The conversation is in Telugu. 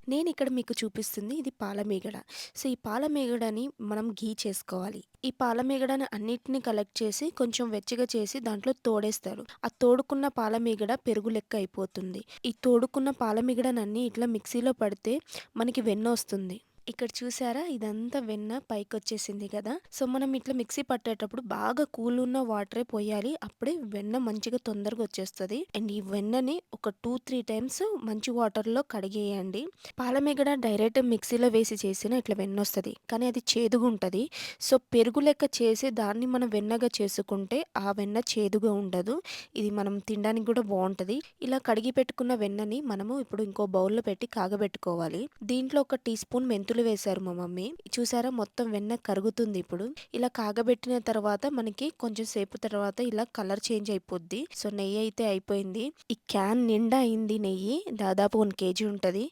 నేనిక్కడ మీకు చూపిస్తుంది ఇది పాలమీగడ. సో, ఈ పాలమీగడని మనం ఘీ చేసుకోవాలి. ఈ పాలమీగడని అన్నిటిని కలెక్ట్ చేసి కొంచెం వెచ్చగా చేసి దాంట్లో తోడేస్తారు. ఆ తోడుకున్న పాలమీగడ పెరుగు లెక్క అయిపోతుంది. ఈ తోడుకున్న పాలమీగడనన్నీ ఇట్లా మిక్సీలో పడితే మనకి వెన్నొస్తుంది. ఇక్కడ చూసారా? ఇదంతా వెన్న పైకొచ్చేసింది కదా! సో, మనం ఇట్లా మిక్సీ పట్టేటప్పుడు బాగా కూల్ ఉన్న వాటరే పొయ్యాలి. అప్పుడే వెన్న మంచిగా తొందరగా వచ్చేస్తది. అండ్ ఈ వెన్నని ఒక 2, 3 టైమ్స్ మంచి వాటర్‌లో కడిగేయండి. పాలమీగడ డైరెక్ట్ మిక్సీలో వేసి చేసినా ఇట్లా వెన్నొస్తది. కానీ అది చేదుగుంటది. సో, పెరుగు లెక్క చేసి దాన్ని మనం వెన్నగా చేసుకుంటే ఆ వెన్న చేదుగా ఉండదు. ఇది మనం తినడానికి గూడా బావుంటది. ఇలా కడిగి పెట్టుకున్న వెన్నని మనము ఇప్పుడు ఇంకో బౌల్‌లో పెట్టి కాగబెట్టుకోవాలి. దీంట్లో ఒక టీ స్పూన్ మెంతులు వేశారు మా మమ్మీ. చూసారా? మొత్తం వెన్న కరుగుతుంది ఇప్పుడు. ఇలా కాగబెట్టిన తర్వాత మనకి కొంచెం సేపు తర్వాత ఇలా కలర్ చేంజ్ అయిపోద్ది. సో, నెయ్యయితే అయిపోయింది. ఈ క్యాన్ నిండా అయింది నెయ్యి. దాదాపు 1 కేజీ ఉంటది.